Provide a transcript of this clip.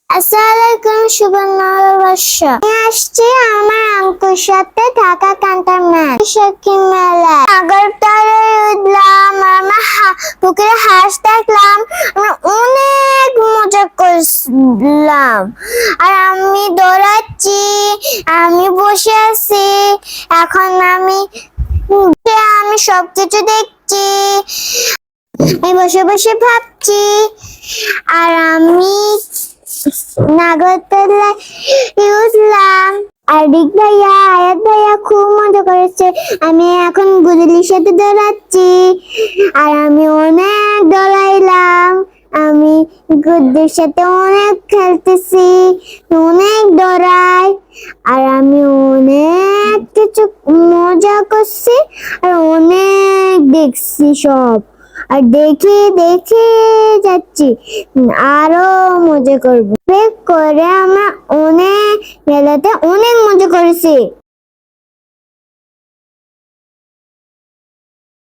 আসসালামাইকুম সুবর্ণবর্ষ। আমি আসছি আমার আঙ্কুর সাথে ঢাকা ক্যান্টনমেন্ট সখী মেলা। আগরতলায় উঠলাম, আমার পুকুরে হাঁস দেখলাম, আমরা অনেক মজা করলাম। আর আমি দৌড়াচ্ছি, আমি বসে আছি, এখন আমি সবকিছু দেখছি, আমি বসে বসে ভাবছি। আর আমি নাগরতলায় উঠলাম, আর রিক ভাইয়া আয়াত ভাইয়া খুব মজা করেছে। আমি এখন গুদুলির সাথে দৌড়াচ্ছি, আর আমি অনেক দৌড়াইলাম, আমি গুড্ডির সাথে অনেক খেলতেছি, অনেক দৌড়াই, আর আমি অনেক কিছু মজা করছি, আর অনেক দেখছি সব, আর দেখে দেখে যাচ্ছি, আরো মজা করবো করে। আমরা অনেক মেলাতে অনেক মজা করেছি।